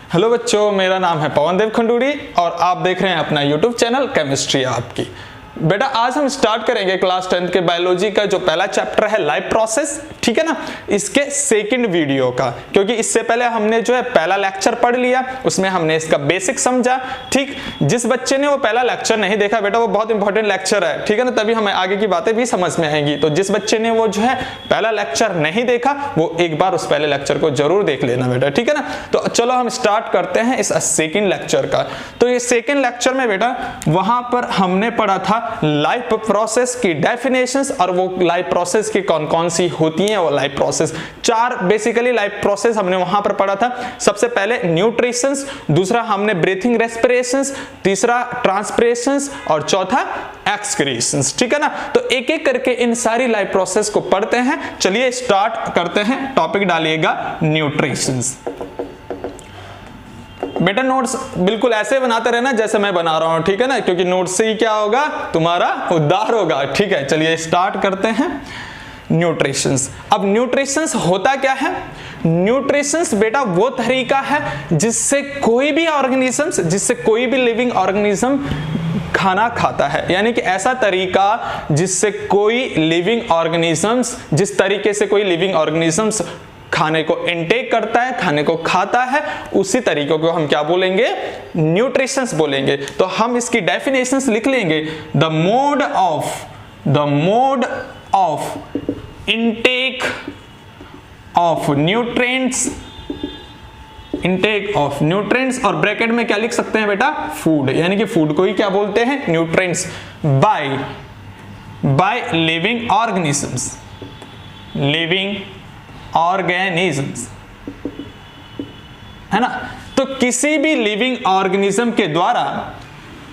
Hello बच्चों, मेरा नाम है पवन देव खंडूरी और आप देख रहे हैं अपना यूट्यूब चैनल केमिस्ट्री आपकी। बेटा आज हम स्टार्ट करेंगे क्लास 10 के बायोलॉजी का जो पहला चैप्टर है लाइफ प्रोसेस, ठीक है ना, इसके सेकंड वीडियो का, क्योंकि इससे पहले हमने जो है पहला लेक्चर पढ़ लिया, उसमें हमने इसका बेसिक समझा। ठीक, जिस बच्चे ने वो पहला लेक्चर नहीं देखा बेटा, वो बहुत इंपॉर्टेंट लेक्चर है, ठीक है ना, तभी हमें आगे की बातें भी समझ में आएंगी। तो जिस बच्चे ने वो जो है पहला लेक्चर नहीं देखा, वो एक बार उस पहले लेक्चर को जरूर देख लेना बेटा, ठीक है ना। तो चलो हम स्टार्ट करते हैं इस सेकंड लेक्चर का। तो ये सेकंड लेक्चर में बेटा वहां पर हमने पढ़ा था लाइफ प्रोसेस की डेफिनेशंस, और वो लाइफ प्रोसेस की कौन कौन सी होती हैं। वो लाइफ प्रोसेस चार बेसिकली लाइफ प्रोसेस हमने वहां पर पढ़ा था। सबसे पहले न्यूट्रिशंस, दूसरा हमने ब्रीथिंग रेस्पिरेशंस, तीसरा ट्रांसपिरेशंस और चौथा एक्सक्रीशंस, ठीक है ना। तो एक एक करके इन सारी लाइफ प्रोसेस को पढ़ते हैं। चलिए स्टार्ट करते हैं। टॉपिक डालिएगा न्यूट्रिशंस। बेटा नोट्स बिल्कुल ऐसे बनाते रहना जैसे मैं बना रहा हूं, ठीक है ना, क्योंकि नोट्स से ही क्या होगा, तुम्हारा उद्धार होगा। ठीक है, चलिए स्टार्ट करते हैं। न्यूट्रिशंस। अब न्यूट्रिशंस होता क्या है? न्यूट्रिशंस बेटा वो तरीका है जिससे कोई भी ऑर्गेनिज्म, जिससे कोई भी लिविंग ऑर्गेनिज्म खाना खाता है। यानी कि ऐसा तरीका जिससे कोई लिविंग ऑर्गेनिजम्स, जिस तरीके से कोई लिविंग ऑर्गेनिजम्स खाने को इनटेक करता है, खाने को खाता है, उसी तरीकों को हम क्या बोलेंगे? न्यूट्रिशंस बोलेंगे। तो हम इसकी डेफिनेशंस लिख लेंगे। The mode of intake of nutrients, intake of nutrients, और ब्रैकेट में क्या लिख सकते हैं बेटा? फूड। यानी कि फूड को ही क्या बोलते हैं? Nutrients. By living organisms, living organisms, है ना। तो किसी भी लिविंग ऑर्गेनिज्म के द्वारा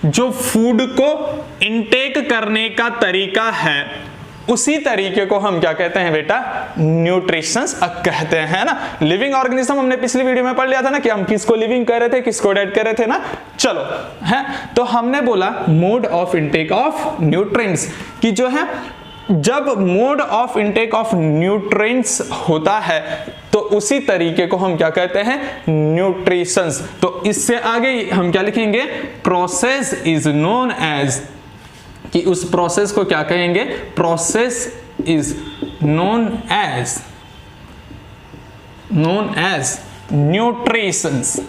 जो फूड को इनटेक करने का तरीका है, उसी तरीके को हम क्या कहते हैं बेटा? न्यूट्रिशंस कहते हैं ना। लिविंग ऑर्गेनिज्म हमने पिछली वीडियो में पढ़ लिया था ना कि हम किसको लिविंग कह रहे थे, किसको डेड कह रहे थे ना। चलो है, तो हमने बोला mode of intake of nutrients की जो है, जब mode of intake of nutrients होता है तो उसी तरीके को हम क्या कहते हैं? न्यूट्रिशंस। तो इससे आगे हम क्या लिखेंगे? प्रोसेस इज नोन एज, कि उस प्रोसेस को क्या कहेंगे? Process is known as nutritions.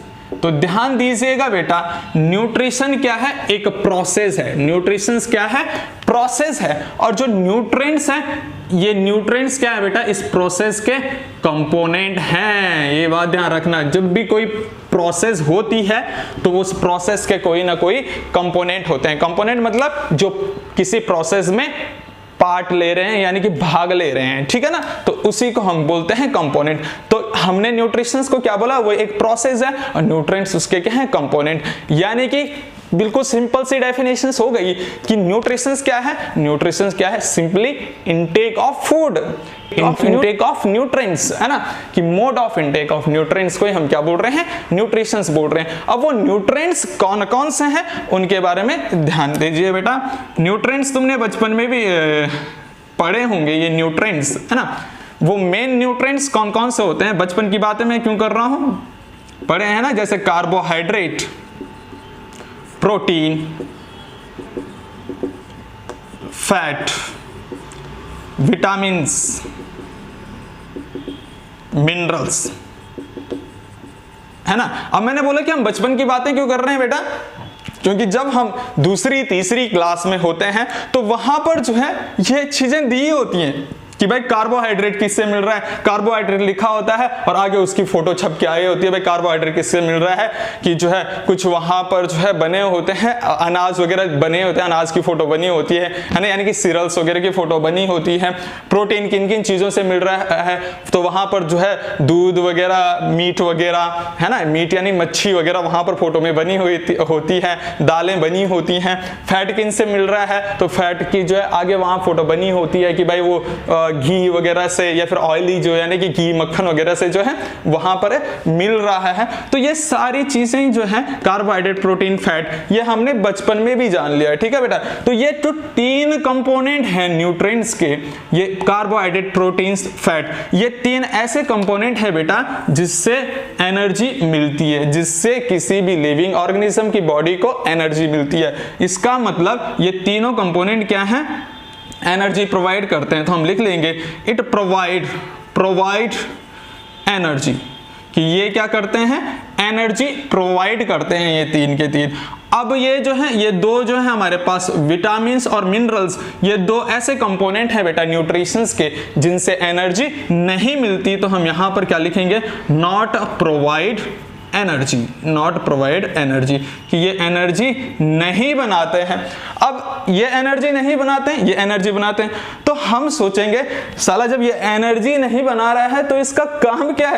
तो ध्यान दीजिएगा बेटा, न्यूट्रिशन क्या है? एक प्रोसेस है। न्यूट्रिशंस क्या है? प्रोसेस है। और जो न्यूट्रिएंट्स हैं, ये न्यूट्रिएंट्स क्या है बेटा? इस प्रोसेस के कंपोनेंट हैं। ये बात ध्यान रखना, जब भी कोई प्रोसेस होती है तो उस प्रोसेस के कोई ना कोई कंपोनेंट होते हैं। कंपोनेंट मतलब जो किसी प्रोसेस में पार्ट ले रहे हैं, यानी कि भाग ले रहे हैं, ठीक है ना, तो उसी को हम बोलते हैं कंपोनेंट। तो हमने न्यूट्रिशंस को क्या बोला? वो एक प्रोसेस है और न्यूट्रिएंट्स उसके क्या है? कंपोनेंट। यानी कि बिल्कुल सिंपल सी डेफिनेशंस हो गई कि न्यूट्रिशंस क्या है? न्यूट्रिशंस क्या है? Simply intake of food, intake of nutrients, है ना, कि mode of intake of nutrients को ही हम क्या बोल रहे हैं? न्यूट्रिशंस बोल रहे हैं। अब वो न्यूट्रिएंट्स कौन कौन से हैं उनके बारे में ध्यान दीजिए बेटा। न्यूट्रिएंट्स तुमने बचपन में भी पढ़े होंगे, ये न्यूट्रिएंट्स, है ना। वो मेन न्यूट्रिएंट्स कौन कौन से होते हैं? बचपन की बातें मैं क्यों कर रहा हूं, पढ़े हैं ना, जैसे carbohydrate, protein, fat, vitamins, minerals, है ना। अब मैंने बोला कि हम बचपन की बातें क्यों कर रहे हैं बेटा? क्योंकि जब हम दूसरी तीसरी क्लास में होते हैं तो वहां पर जो है ये चीजें दी होती हैं कि भाई कार्बोहाइड्रेट किससे मिल रहा है, कार्बोहाइड्रेट लिखा होता है और आगे उसकी फोटो छप के आई होती है, भाई कार्बोहाइड्रेट किससे मिल रहा है, कि जो है कुछ वहां पर जो है बने होते हैं, अनाज वगैरह बने होते हैं, अनाज की फोटो बनी होती है ना, यानी कि सीरियल्स वगैरह की फोटो बनी होती है। प्रोटीन किन किन चीजों से मिल रहा है, तो वहां पर जो है दूध वगैरह, मीट वगैरह, है ना, मीट यानी मच्छी वगैरह वहां पर फोटो में बनी हुई होती है, दालें बनी होती हैं। फैट किन से मिल रहा है, तो फैट की जो है आगे वहां फोटो बनी होती है कि भाई वो घी वगैरह से या फिर ऑयली जो यानी कि घी मक्खन वगैरह से जो है वहां पर मिल रहा है। तो ये सारी चीजें जो है कार्बोहाइड्रेट, प्रोटीन, फैट, ये हमने बचपन में भी जान लिया है, ठीक है बेटा। तो ये जो 3 कंपोनेंट हैं न्यूट्रिएंट्स के, ये कार्बोहाइड्रेट, प्रोटीन, फैट, ये 3 ऐसे कंपोनेंट है बेटा जिससे एनर्जी मिलती है, जिससे किसी भी लिविंग ऑर्गेनिज्म की बॉडी को एनर्जी मिलती है। इसका मतलब ये तीनों कंपोनेंट क्या है, एनर्जी प्रोवाइड करते हैं। तो हम लिख लेंगे इट प्रोवाइड एनर्जी, कि ये क्या करते हैं, एनर्जी प्रोवाइड करते हैं, ये 3 के 3। अब ये जो है, ये 2 जो है हमारे पास विटामिन्स और मिनरल्स, ये 2 ऐसे कंपोनेंट है बेटा न्यूट्रिशंस के जिनसे एनर्जी नहीं मिलती। तो हम यहां पर क्या लिखेंगे, not provide energy, not provide energy, कि ये एनर्जी नहीं बनाते हैं। अब ये एनर्जी नहीं बनाते हैं, ये एनर्जी बनाते हैं। तो हम सोचेंगे साला जब ये एनर्जी नहीं बना रहा है तो इसका काम क्या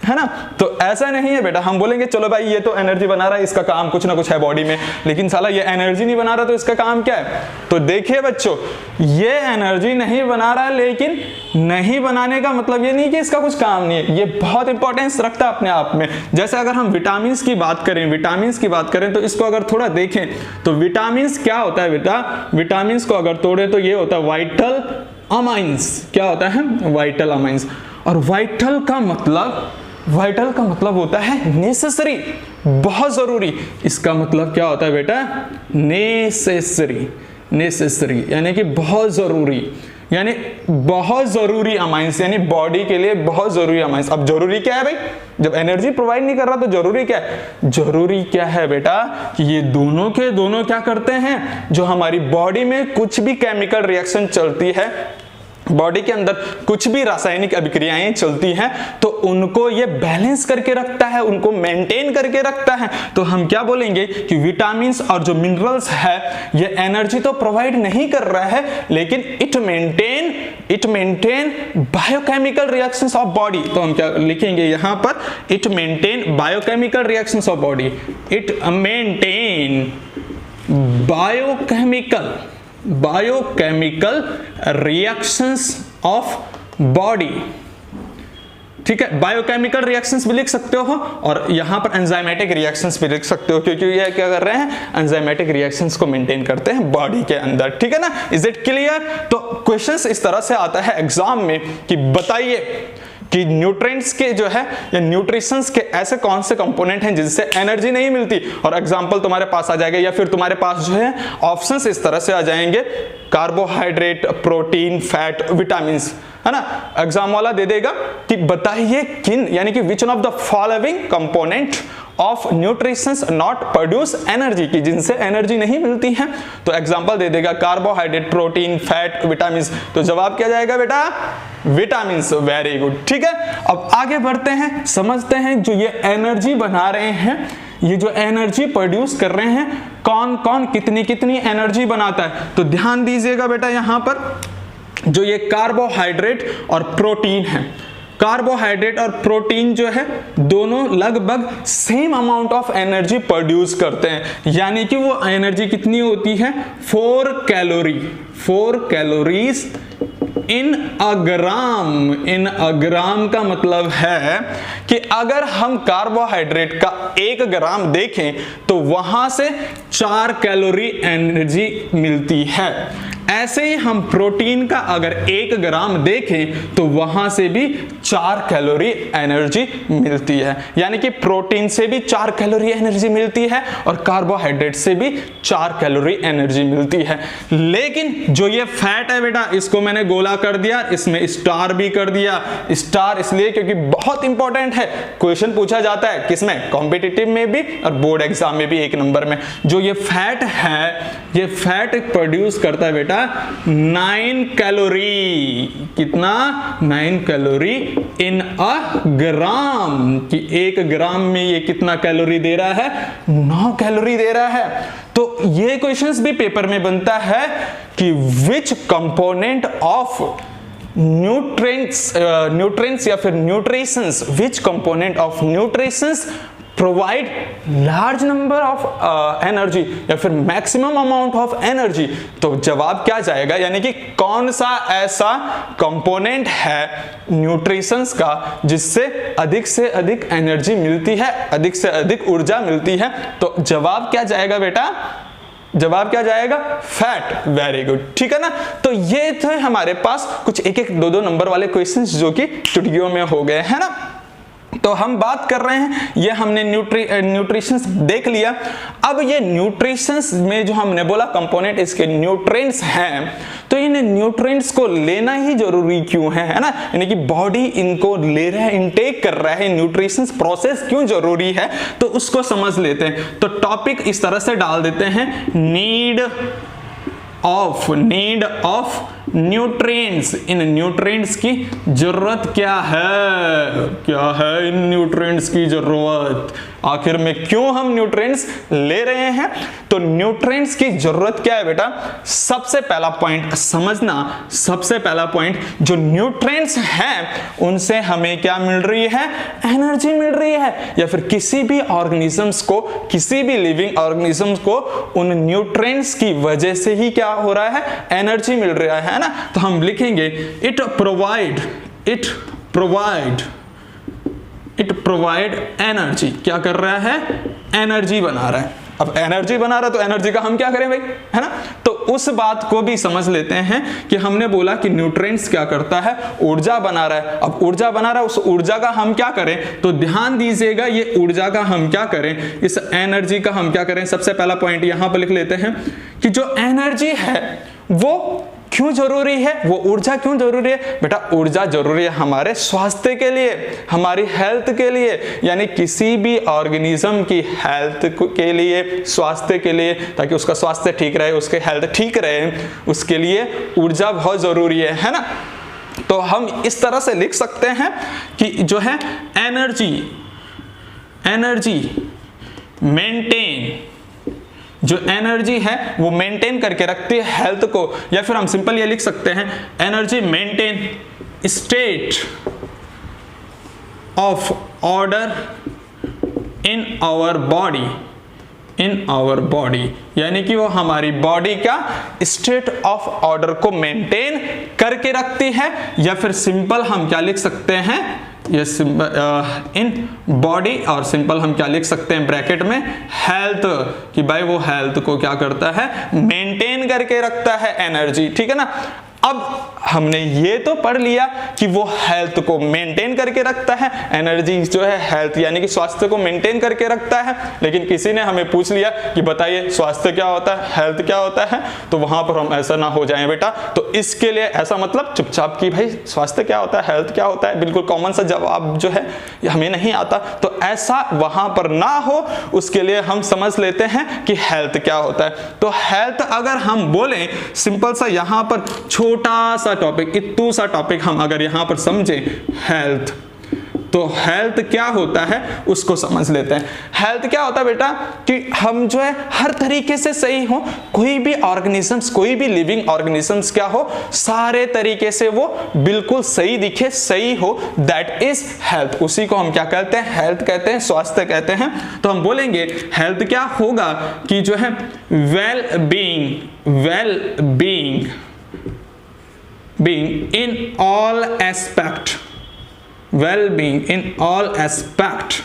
है ना। तो ऐसा नहीं है बेटा, हम बोलेंगे चलो भाई ये तो एनर्जी बना रहा है, इसका काम कुछ ना कुछ है बॉडी में, लेकिन साला ये एनर्जी नहीं बना रहा तो इसका काम क्या है। तो देखिए बच्चों, ये एनर्जी नहीं बना रहा है, लेकिन नहीं बनाने का मतलब ये नहीं कि इसका कुछ काम नहीं है, ये बहुत इंपॉर्टेंस रखता है अपने आप में। जैसे अगर हम विटामिन की बात करें, तो इसको अगर थोड़ा देखें तो विटामिन क्या होता है बेटा, विटामिन को अगर तोड़े तो ये होता है वाइटल अमाइंस। क्या होता है, वाइटल अमाइंस। और वाइटल का मतलब होता है नेसेसरी, बहुत जरूरी। इसका मतलब क्या होता है बेटा, नेसेसरी यानी कि बहुत जरूरी, यानी बहुत जरूरी अमाइंस, यानी बॉडी के लिए बहुत जरूरी अमाइंस। अब जरूरी क्या है भाई, जब एनर्जी प्रोवाइड नहीं कर रहा तो जरूरी क्या है, जरूरी क्या है बेटा कि ये दोनों के दोनों क्या करते हैं, जो हमारी बॉडी में कुछ भी केमिकल रिएक्शन चलती है, बॉडी के अंदर कुछ भी रासायनिक अभिक्रियाएं चलती हैं, तो उनको ये बैलेंस करके रखता है, उनको मेंटेन करके रखता है। तो हम क्या बोलेंगे कि विटामिन्स और जो मिनरल्स है ये एनर्जी तो प्रोवाइड नहीं कर रहा है, लेकिन it maintain biochemical reactions of body. तो हम क्या लिखेंगे यहां पर, it maintain biochemical reactions of body, it maintain biochemical reactions of body. ठीक है, बायोकेमिकल रिएक्शंस भी लिख सकते हो और यहां पर एंजाइमेटिक रिएक्शंस भी लिख सकते हो, क्योंकि ये क्या कर रहे हैं, एंजाइमेटिक रिएक्शंस को मेंटेन करते हैं बॉडी के अंदर। ठीक है ना, इज इट क्लियर। तो क्वेश्चंस इस तरह से आता है एग्जाम में कि बताइए कि न्यूट्रिएंट्स के जो है या न्यूट्रिशंस के ऐसे कौन से कंपोनेंट हैं जिनसे एनर्जी नहीं मिलती, और एग्जांपल तुम्हारे पास आ जाएगा, या फिर तुम्हारे पास जो है ऑप्शंस इस तरह से आ जाएंगे, कार्बोहाइड्रेट, प्रोटीन, फैट, विटामिन्स, है ना। एग्जाम वाला दे देगा कि बताइए किन, यानी कि which one of the following component of nutritions not produce energy, की जिनसे एनर्जी नहीं मिलती है। तो एग्जांपल दे देगा कार्बोहाइड्रेट, प्रोटीन, फैट, विटामिन्स। तो जवाब क्या जाएगा बेटा, विटामिन्स। Very good. ठीक है, अब आगे बढ़ते हैं, समझते हैं जो ये एनर्जी बना रहे हैं, ये जो एनर्जी प्रोड्यूस कर रहे हैं, कौन कौन कितनी कितनी एनर्जी बनाता है। तो ध्यान दीजिएगा बेटा, यहां पर जो ये कार्बोहाइड्रेट और प्रोटीन है, कार्बोहाइड्रेट और प्रोटीन जो है दोनों लगभग same amount of energy produce करते हैं, यानी कि वो एनर्जी कितनी होती है, 4 कैलोरीज इन अ ग्राम का मतलब है कि अगर हम कार्बोहाइड्रेट का 1 ग्राम देखें तो वहां से 4 कैलोरी एनर्जी मिलती है। ऐसे ही हम प्रोटीन का अगर 1 ग्राम देखें तो वहां से भी 4 कैलोरी एनर्जी मिलती है, यानी कि प्रोटीन से भी 4 कैलोरी एनर्जी मिलती है और कार्बोहाइड्रेट से भी 4 कैलोरी एनर्जी मिलती है। लेकिन जो ये फैट है बेटा, इसको मैंने गोला कर दिया, इसमें स्टार भी कर दिया। स्टार इसलिए क्योंकि बहुत इंपॉर्टेंट है, क्वेश्चन पूछा जाता है किसमें, कॉम्पिटिटिव में भी और बोर्ड एग्जाम में भी 1 नंबर में। जो ये फैट है, ये फैट प्रोड्यूस करता है बेटा 9 कैलोरी, कितना, 9 कैलोरी इन अ ग्राम, कि 1 ग्राम में ये कितना कैलोरी दे रहा है, 9 कैलोरी दे रहा है। तो ये क्वेश्चंस भी पेपर में बनता है कि विच कंपोनेंट ऑफ न्यूट्रिएंट्स या फिर nutritions, which component of nutritions provide large number of energy या फिर मैक्सिमम अमाउंट ऑफ एनर्जी। तो जवाब क्या जाएगा, यानी कि कौन सा ऐसा कंपोनेंट है न्यूट्रिशंस का जिससे से अधिक एनर्जी मिलती है, अधिक से अधिक ऊर्जा मिलती है। तो जवाब क्या जाएगा बेटा, जवाब क्या जाएगा, फैट। वेरी गुड, ठीक है ना। तो ये थे हमारे पास कुछ एक एक दो दो नंबर वाले क्वेश्चंस जो कि चुटकियों में हो गए, है ना। तो हम बात कर रहे हैं, ये हमने न्यूट्रिशंस देख लिया। अब ये न्यूट्रिशंस में जो हमने बोला कंपोनेंट इसके न्यूट्रिएंट्स हैं, तो इन न्यूट्रिएंट्स को लेना ही जरूरी क्यों है ना, यानी कि बॉडी इनको ले रहा है, इनटेक कर रहा है, न्यूट्रिशंस प्रोसेस क्यों जरूरी है, तो उसको समझ लेते हैं। तो टॉपिक इस तरह से डाल देते हैं, need of nutrients. In nutrients की जरूरत क्या है इन न्यूट्रिएंट्स की जरूरत, आखिर में क्यों हम न्यूट्रिएंट्स ले रहे हैं। तो न्यूट्रिएंट्स की जरूरत क्या है बेटा, सबसे पहला पॉइंट समझना, सबसे पहला पॉइंट, जो न्यूट्रिएंट्स हैं उनसे हमें क्या मिल रही है, एनर्जी मिल रही है, या फिर किसी भी ऑर्गेनिजम्स को, किसी भी लिविंग ऑर्गेनिजम्स को उन न्यूट्रिएंट्स की वजह से ही क्या हो रहा है, एनर्जी मिल रहा है ना। तो हम लिखेंगे इट प्रोवाइड एनर्जी। क्या कर रहा है, एनर्जी बना रहा है। अब एनर्जी बना रहा है तो एनर्जी का हम क्या करें भाई, है ना। तो उस बात को भी समझ लेते हैं कि हमने बोला कि न्यूट्रिएंट्स क्या करता है, ऊर्जा बना रहा है। अब ऊर्जा बना रहा है, उस ऊर्जा का हम क्या करें, तो ध्यान दीजिएगा, ये ऊर्जा का हम क्या करें, इस एनर्जी का हम क्या करें। सबसे पहला पॉइंट यहां पर लिख लेते हैं कि जो एनर्जी है वो क्यों जरूरी है, वो ऊर्जा क्यों जरूरी है। बेटा ऊर्जा जरूरी है हमारे स्वास्थ्य के लिए, हमारी हेल्थ के लिए, यानी किसी भी ऑर्गेनिज्म की हेल्थ के लिए, स्वास्थ्य के लिए, ताकि उसका स्वास्थ्य ठीक रहे, उसके हेल्थ ठीक रहे, उसके लिए ऊर्जा बहुत जरूरी है ना। तो हम इस तरह से लिख सकते हैं कि जो है एनर्जी मेंटेन, जो एनर्जी है वो मेंटेन करके रखती है हेल्थ को, या फिर हम सिंपल ये लिख सकते हैं, energy maintain state of order in our body, यानी कि वो हमारी बॉडी का स्टेट ऑफ ऑर्डर को मेंटेन करके रखती है, या फिर सिंपल हम क्या लिख सकते हैं, ये इन बॉडी, और सिंपल हम क्या लिख सकते हैं ब्रैकेट में, हेल्थ, कि भाई वो हेल्थ को क्या करता है, मेंटेन करके रखता है एनर्जी, ठीक है ना। अब हमने ये तो पढ़ लिया कि वो हेल्थ को मेंटेन करके रखता है, एनर्जी जो है हेल्थ यानी कि स्वास्थ्य को मेंटेन करके रखता है। लेकिन किसी ने हमें पूछ लिया कि बताइए स्वास्थ्य क्या होता है, हेल्थ क्या होता है, तो वहां पर हम ऐसा ना हो जाएं बेटा। तो इसके लिए ऐसा मतलब चुपचाप कि भाई स्वास्थ्य क्या होता है, हेल्थ क्या होता है, बिल्कुल कॉमन सा जवाब जो है हमें नहीं आता, तो ऐसा वहां पर ना हो उसके लिए हम समझ लेते हैं कि हेल्थ क्या होता है। तो हेल्थ अगर हम बोलें सिंपल सा, यहां पर छोटा सा टॉपिक, इतू सा टॉपिक हम अगर यहां पर समझें हेल्थ, तो हेल्थ क्या होता है उसको समझ लेते हैं। हेल्थ क्या होता है बेटा कि हम जो है हर तरीके से सही हो, कोई भी ऑर्गेनिजम्स, कोई भी लिविंग ऑर्गेनिजम्स क्या हो, सारे तरीके से वो बिल्कुल सही दिखे, सही हो, दैट इज हेल्थ। उसी को हम क्या कहते हैं, हेल्थ कहते हैं, स्वास्थ्य कहते हैं। तो हम बोलेंगे हेल्थ क्या होगा कि जो है well being in all aspect, well-being in all aspect,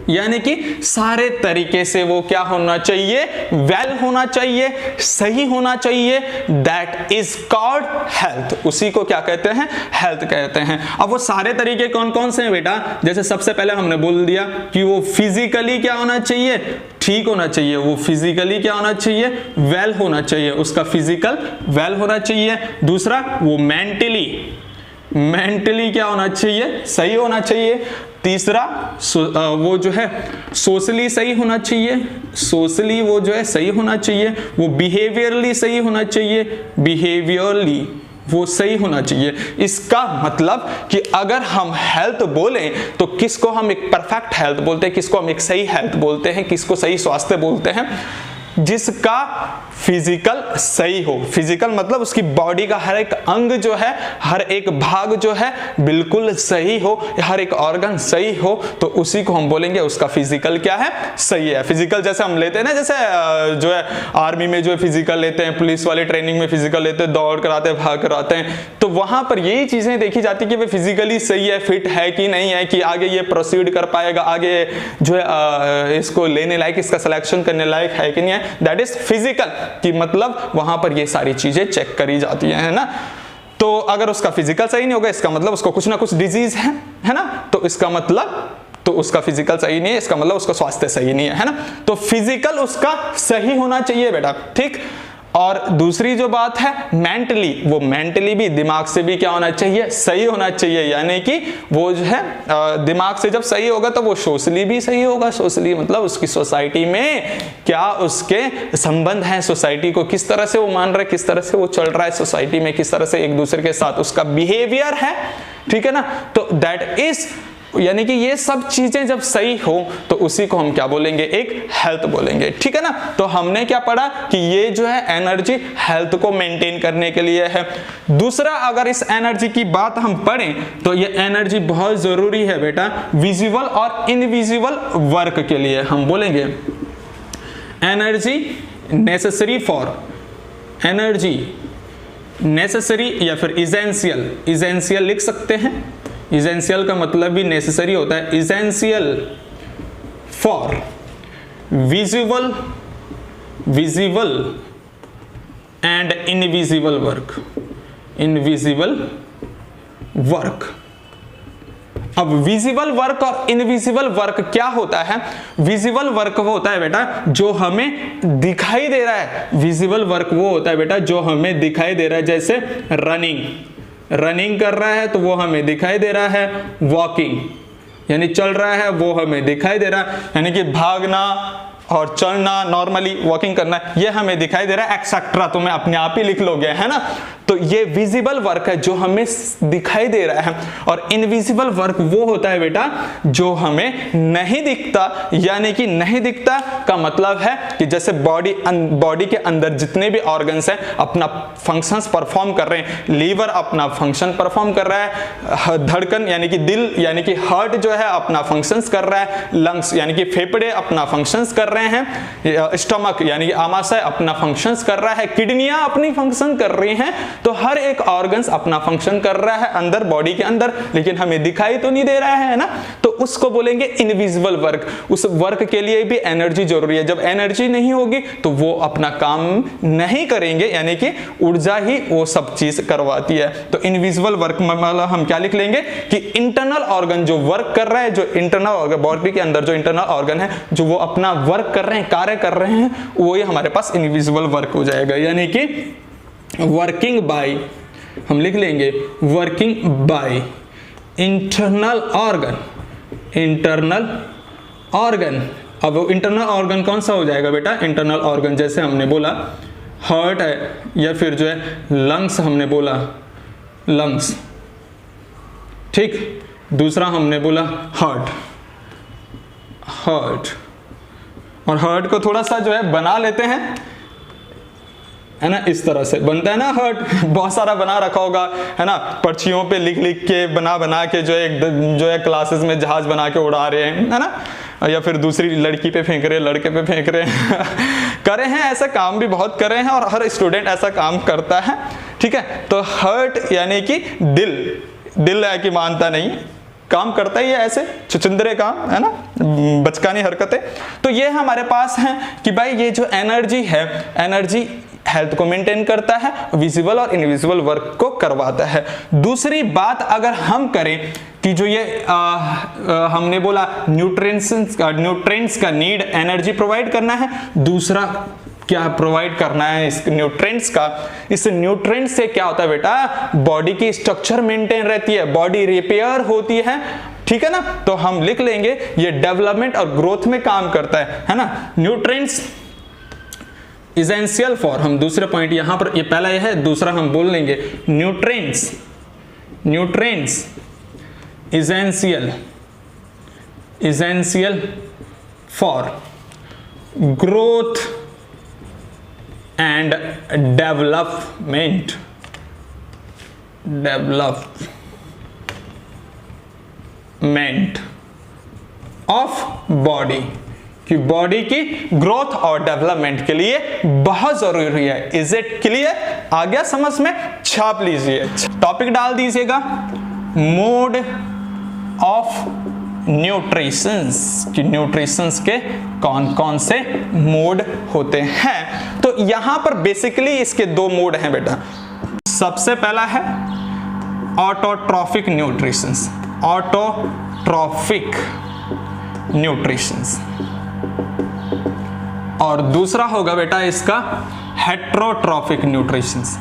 यानी कि सारे तरीके से वो क्या होना चाहिए, वेल होना चाहिए, सही होना चाहिए, दैट इज कॉल्ड हेल्थ। उसी को क्या कहते हैं, हेल्थ कहते हैं। अब वो सारे तरीके कौन कौन से हैं बेटा, जैसे सबसे पहले हमने बोल दिया कि वो फिजिकली क्या होना चाहिए, ठीक होना चाहिए, वो फिजिकली क्या होना चाहिए, वेल होना चाहिए, उसका फिजिकल वेल होना चाहिए। दूसरा वो मेंटली क्या होना चाहिए, सही होना चाहिए। तीसरा वो जो है सोशली सही होना चाहिए, सोशली वो जो है सही होना चाहिए। वो बिहेवियरली सही होना चाहिए, बिहेवियरली वो सही होना चाहिए। इसका मतलब कि अगर हम हेल्थ बोलें तो किसको हम एक परफेक्ट हेल्थ बोलते हैं, किसको हम एक सही हेल्थ बोलते हैं, किसको सही स्वास्थ्य बोलते हैं, जिसका फिजिकल सही हो। फिजिकल मतलब उसकी बॉडी का हर एक अंग जो है, हर एक भाग जो है बिल्कुल सही हो, हर एक ऑर्गन सही हो, तो उसी को हम बोलेंगे उसका फिजिकल क्या है, सही है। फिजिकल जैसे हम लेते हैं ना, जैसे जो है आर्मी में जो है फिजिकल लेते हैं, पुलिस वाले ट्रेनिंग में फिजिकल लेते हैं, दौड़ कराते हैं, भाग कराते हैं, तो वहां पर यही चीजें देखी जाती कि वे फिजिकली सही है, फिट है कि नहीं है, कि आगे ये प्रोसीड कर पाएगा, आगे जो है इसको लेने लायक, इसका सिलेक्शन करने लायक है कि नहीं है। दैट इज फिजिकल, कि मतलब वहां पर ये सारी चीजें चेक करी जाती है ना। तो अगर उसका फिजिकल सही नहीं होगा, इसका मतलब उसको कुछ ना कुछ डिजीज है ना, तो इसका मतलब तो उसका फिजिकल सही नहीं है, इसका मतलब उसका स्वास्थ्य सही नहीं है ना। तो फिजिकल उसका सही होना चाहिए बेटा, ठीक। और दूसरी जो बात है मेंटली, वो मेंटली भी दिमाग से भी क्या होना चाहिए, सही होना चाहिए। यानी कि वो जो है दिमाग से जब सही होगा तो वो सोशली भी सही होगा। सोशली मतलब उसकी सोसाइटी में क्या उसके संबंध हैं, सोसाइटी को किस तरह से वो मान रहा है, किस तरह से वो चल रहा है, सोसाइटी में किस तरह से एक दूसरे के साथ उसका बिहेवियर है, ठीक है ना। तो दैट इज, यानी कि ये सब चीजें जब सही हो तो उसी को हम क्या बोलेंगे, एक हेल्थ बोलेंगे, ठीक है ना। तो हमने क्या पढ़ा कि ये जो है एनर्जी हेल्थ को मेंटेन करने के लिए है। दूसरा, अगर इस एनर्जी की बात हम पढ़ें तो ये एनर्जी बहुत जरूरी है बेटा विजिबल और इनविजिबल वर्क के लिए। हम बोलेंगे energy necessary for, energy necessary या फिर इसेंशियल, इसेंशियल लिख सकते हैं। इसेंशियल का मतलब भी नेसेसरी होता है। Essential for visible, visible and invisible work, invisible work. अब विजिबल वर्क और इनविजिबल वर्क क्या होता है? विजिबल वर्क वो होता है बेटा जो हमें दिखाई दे रहा है। विजिबल वर्क वो होता है बेटा जो हमें दिखाई दे रहा है, जैसे रनिंग, रनिंग कर रहा है तो वो हमें दिखाई दे रहा है। वॉकिंग यानी चल रहा है, वो हमें दिखाई दे रहा है। यानी कि भागना और चलना, नॉर्मली वॉकिंग करना, ये हमें दिखाई दे रहा है। एक्सेट्रा तो मैं अपने आप ही लिख लोगे, है ना। तो ये विजिबल वर्क है जो हमें दिखाई दे रहा है। और इनविजिबल वर्क वो होता है बेटा जो हमें नहीं दिखता। यानी कि नहीं दिखता का मतलब है कि जैसे बॉडी के अंदर जितने भी ऑर्गन्स हैं अपना फंक्शंस परफॉर्म कर रहे हैं। लीवर अपना फंक्शन परफॉर्म कर रहा है, धड़कन यानी कि दिल यानी कि हार्ट जो है अपना फंक्शंस कर रहा है, लंग्स यानी कि फेफड़े अपना फंक्शंस कर रहे हैं, स्टमक यानी कि आमाशय अपना फंक्शंस कर रहा है, किडनियां अपनी फंक्शन कर रही हैं। तो हर एक ऑर्गन्स अपना फंक्शन कर रहा है अंदर बॉडी के अंदर, लेकिन हमें दिखाई तो नहीं दे रहा है ना। तो उसको बोलेंगे इनविजिबल वर्क। उस वर्क के लिए भी एनर्जी जरूरी है। जब एनर्जी नहीं होगी तो वो अपना काम नहीं करेंगे, यानी कि ऊर्जा ही वो सब चीज करवाती है। तो इनविजिबल वर्क मतलब हम क्या लिख लेंगे कि इंटरनल ऑर्गन जो वर्क कर रहा है, जो इंटरनल ऑर्गन बॉडी के अंदर जो इंटरनल ऑर्गन है जो वो अपना वर्क कर रहे हैं, कार्य कर रहे हैं, वो ही हमारे पास इनविजिबल वर्क हो जाएगा। यानी कि वर्किंग बाय, हम लिख लेंगे working by internal organ, internal organ. अब वो इंटरनल ऑर्गन कौन सा हो जाएगा बेटा? इंटरनल ऑर्गन जैसे हमने बोला हार्ट है, या फिर जो है लंग्स हमने बोला, लंग्स, ठीक। दूसरा हमने बोला हार्ट, हार्ट। और हार्ट को थोड़ा सा जो है बना लेते हैं, है ना, इस तरह से बनता है ना हार्ट। बहुत सारा बना रखा होगा, है ना, पर्चियों पे लिख लिख के बना के जो है क्लासेस में जहाज बना के उड़ा रहे हैं, है ना, या फिर दूसरी लड़की पे फेंक रहे हैं, लड़के पे फेंक रहे हैं करे हैं, ऐसा काम भी बहुत कर रहे हैं और हर स्टूडेंट ऐसा काम करता है, ठीक है। तो हार्ट यानी कि दिल है कि मानता नहीं, काम करता ही है ऐसे चुचुंदरे काम, है ना, बचकानी हरकतें। तो ये हमारे पास है कि भाई ये जो एनर्जी है, एनर्जी हेल्थ को मेंटेन करता है, विजिबल और इनविजिबल वर्क को करवाता है। दूसरी बात अगर हम करें कि जो ये हमने बोला न्यूट्रिएंट्स का नीड एनर्जी प्रोवाइड करना है, दूसरा क्या प्रोवाइड करना है इस न्यूट्रिएंट्स का। इस न्यूट्रिएंट्स से क्या होता है बेटा? बॉडी की स्ट्रक्चर मेंटेन रहती है, बॉडी रिपेयर होती है, ठीक है ना। तो हम लिख लेंगे ये डेवलपमेंट और ग्रोथ में काम करता है ना। न्यूट्रिएंट्स इसेंशियल फॉर, हम दूसरे पॉइंट यहां पर, ये पहला ये है, दूसरा हम बोल लेंगे nutrients, nutrients essential for growth and development of body, कि बॉडी की ग्रोथ और डेवलपमेंट के लिए बहुत जरूरी है। Is it clear? आ गया समझ में? छाप लीजिए, टॉपिक डाल दीजिएगा, मोड ऑफ न्यूट्रिशंस, कि न्यूट्रिशंस के कौन कौन से मोड होते हैं। तो यहां पर बेसिकली इसके दो मोड हैं बेटा। सबसे पहला है ऑटोट्रॉफिक न्यूट्रिशंस, ऑटोट्रॉफिक न्यूट्रिशंस, और दूसरा होगा बेटा इसका हेट्रोट्रॉफिक न्यूट्रिशंस,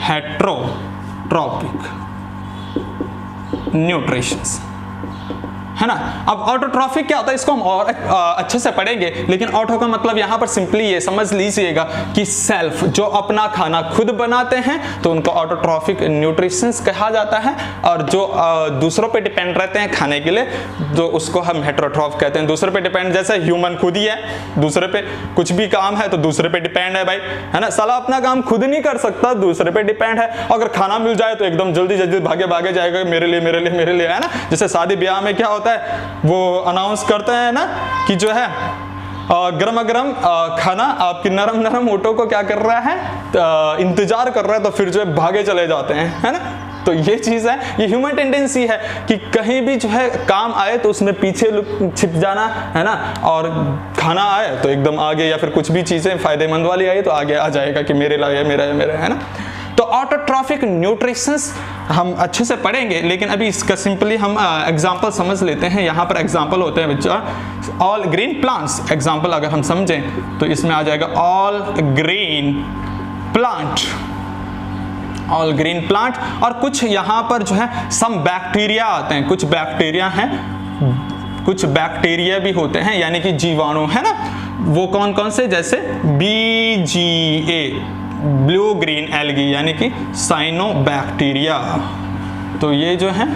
हेट्रोट्रॉफिक न्यूट्रिशंस, है ना। अब ऑटोट्रॉफिक क्या होता है इसको हम और अच्छे से पढ़ेंगे, लेकिन ऑटो का मतलब यहां पर सिंपली ये समझ लीजिएगा कि सेल्फ, जो अपना खाना खुद बनाते हैं तो उनको ऑटोट्रॉफिक न्यूट्रिशंस कहा जाता है, और जो दूसरों पे डिपेंड रहते हैं खाने के लिए, जो उसको हम हेट्रोट्रॉफ कहते हैं। दूसरे पे डिपेंड, जैसे ह्यूमन खुद ही है, दूसरे पे कुछ भी काम है तो दूसरे पे डिपेंड है भाई, है ना। साला अपना काम खुद नहीं कर सकता, दूसरे पे डिपेंड है। अगर खाना मिल जाए तो एकदम जल्दी जल्दी भागे भागे जाएगा, मेरे लिए मेरे लिए मेरे लिए, है ना। जैसे शादी ब्याह में क्या होता है, वो अनाउंस करते हैं ना कि जो है गरम गरम खाना आपकी नरम नरम होठों को क्या कर रहा है, इंतजार कर रहा है, तो फिर जो है भागे चले जाते हैं, है ना। तो ये चीज है, ये ह्यूमन टेंडेंसी है कि कहीं भी जो है काम आए तो उसमें पीछे छिप जाना, है ना, और खाना आए तो एकदम आगे, या फिर कुछ भी चीजें फायदेमंद वाली आई तो आगे आ जाएगा कि मेरे लिए मेरा है ना। तो ऑटोट्रॉफिक न्यूट्रिशंस हम अच्छे से पढ़ेंगे, लेकिन अभी इसका सिंपली हम एग्जांपल समझ लेते हैं। यहाँ पर एग्जांपल होते हैं बच्चा ऑल ग्रीन प्लांट्स। एग्जांपल अगर हम समझें तो इसमें आ जाएगा all green plant, all green plant, और कुछ यहाँ पर जो है सम बैक्टीरिया आते हैं, कुछ बैक्टीरिया हैं, कुछ बैक्टीरिया भी होते हैं, यानी कि जीवाणु, है ना। वो कौन कौन से, जैसे BGA, ब्लू ग्रीन एल्गी, यानी कि साइनोबैक्टीरिया, तो ये जो है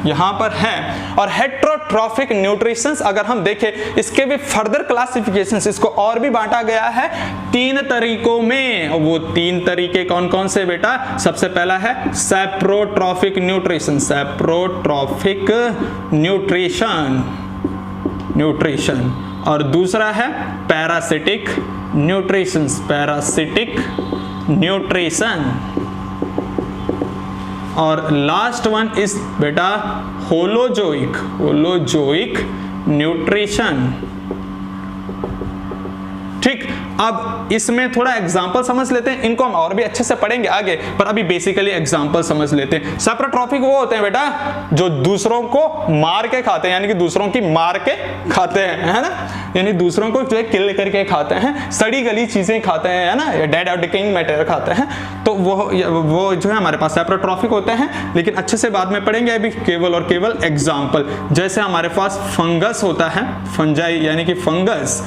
यहां पर है। और हेट्रोट्रॉफिक न्यूट्रिशंस अगर हम देखें, इसके भी फर्दर क्लासिफिकेशंस, इसको और भी बांटा गया है 3 तरीकों में। वो 3 तरीके कौन कौन से बेटा? सबसे पहला है सैप्रोट्रॉफिक न्यूट्रिशन, सैप्रोट्रॉफिक न्यूट्रिशन, और दूसरा है पैरासिटिक न्यूट्रिशंस, पैरासिटिक न्यूट्रिशन, और लास्ट वन इज बेटा होलोजोइक न्यूट्रिशन। ठीक, अब इसमें थोड़ा एग्जांपल समझ लेते हैं, इनको हम और भी अच्छे से पढ़ेंगे आगे, पर अभी बेसिकली एग्जांपल समझ लेते हैं। सैप्रोट्रॉफिक वो होते हैं बेटा जो दूसरों को मार के खाते हैं, यानी कि दूसरों की मार के खाते हैं, है ना, यानी दूसरों को जो है किल करके खाते हैं, सड़ी गली चीजें खाते हैं, है ना, डेड और डिकेइंग मैटर खाते हैं। तो वो जो है हमारे पास सैप्रोट्रॉफिक होते हैं, लेकिन अच्छे से बाद में पढ़ेंगे, अभी केवल और केवल एग्जाम्पल। जैसे हमारे पास फंगस होता है, फंजाई यानी कि फंगस,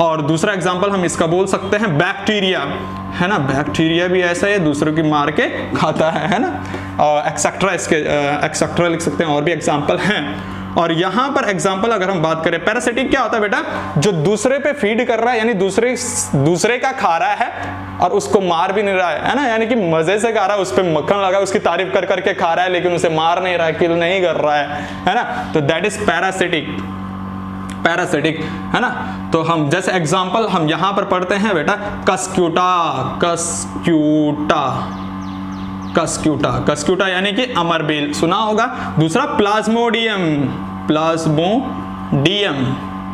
और दूसरा एग्जांपल हम इसका बोल सकते हैं बैक्टीरिया, है ना। बैक्टीरिया भी ऐसा है, दूसरों की मार के खाता है ना, और एक्सेट्रा, इसके एक्सेट्रा लिख सकते हैं, और भी एग्जांपल हैं। और यहां पर एग्जांपल अगर हम बात करें, पैरासिटिक क्या होता है बेटा? जो दूसरे पे फीड कर रहा है, यानी दूसरे का खा रहा है और उसको मार भी नहीं रहा है ना, यानी कि मजे से खा रहा है, उस पे मक्खन लगा, उसकी तारीफ कर करके खा रहा है, लेकिन उसे मार नहीं रहा है, किल नहीं कर रहा है ना। तो दैट इज पैरासिटिक, है ना। तो हम जैसे एग्जांपल हम यहां पर पढ़ते हैं बेटा कस्क्यूटा यानी कि अमरबेल, सुना होगा। दूसरा प्लाज्मोडियम,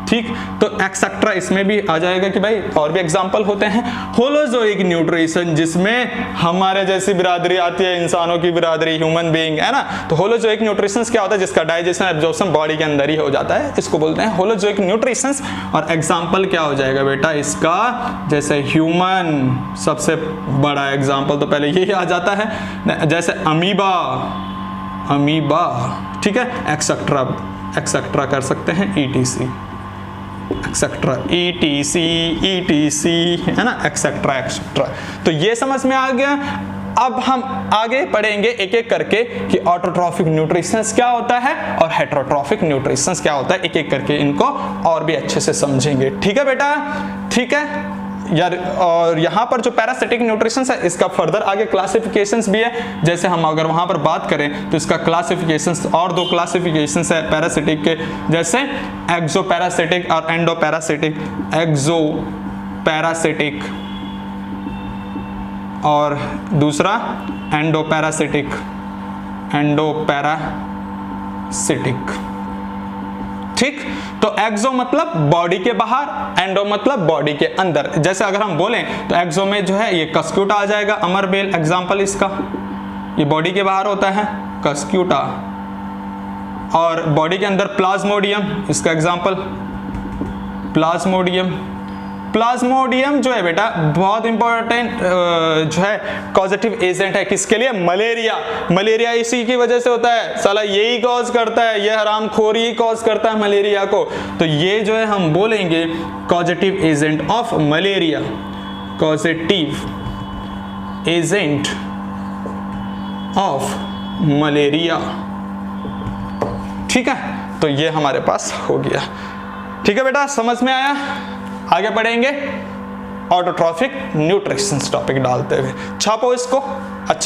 ठीक। तो एक्सेट्रा इसमें भी आ जाएगा कि भाई और भी एग्जांपल होते हैं। होलोजोइक न्यूट्रिशन, जिसमें हमारे जैसी बिरादरी आती है, इंसानों की बिरादरी, ह्यूमन बीइंग, है ना। तो होलोजोइक न्यूट्रिशन क्या होता है? जिसका डाइजेशन एब्जॉर्प्शन बॉडी के अंदर ही हो जाता है, इसको बोलते हैं होलोजोइक न्यूट्रिशन। और एग्जांपल क्या हो जाएगा बेटा इसका? जैसे ह्यूमन, सबसे बड़ा एग्जांपल तो पहले यही आ जाता है, जैसे अमीबा, ठीक है, एक्सेट्रा कर सकते हैं, ETC, है ना, एक्सेट्रा। तो ये समझ में आ गया। अब हम आगे पढ़ेंगे एक एक करके कि ऑटोट्रॉफिक न्यूट्रिशंस क्या होता है और हेट्रोट्रॉफिक न्यूट्रिशंस क्या होता है, एक एक करके इनको और भी अच्छे से समझेंगे। ठीक है बेटा, ठीक है, यार, और यहाँ पर जो पैरासिटिक न्यूट्रिशन है इसका फर्दर आगे क्लासिफिकेशंस भी है। जैसे हम अगर वहाँ पर बात करें तो इसका क्लासिफिकेशंस और 2 क्लासिफिकेशंस है पैरासिटिक के, जैसे एक्सो पैरासिटिक और एंडो पैरासिटिक। एक्सो पैरासिटिक और दूसरा एंडो पैरासिटिक। एंडो पैरासिटिक, ठीक। तो एक्सो मतलब बॉडी के बाहर, एंडो मतलब बॉडी के अंदर। जैसे अगर हम बोलें तो एक्सो में जो है ये कस्क्यूटा आ जाएगा, अमरबेल एग्जांपल इसका, ये बॉडी के बाहर होता है कस्क्यूटा। और बॉडी के अंदर प्लाज्मोडियम, इसका एग्जांपल प्लाज्मोडियम। प्लाज्मोडियम जो है बेटा बहुत इंपॉर्टेंट जो है कॉजेटिव एजेंट है, किसके लिए? मलेरिया। मलेरिया इसी की वजह से होता है, साला यही कॉज करता है, ये हरामखोरी ही कॉज करता है मलेरिया को। तो ये जो है हम बोलेंगे causative agent of malaria, causative agent of malaria, ठीक है। तो ये हमारे पास हो गया, ठीक है बेटा, समझ में आया। आगे पढ़ेंगे ऑटोट्रॉफिक न्यूट्रिशंस टॉपिक डालते हुए, छापो इसको। अच्छा।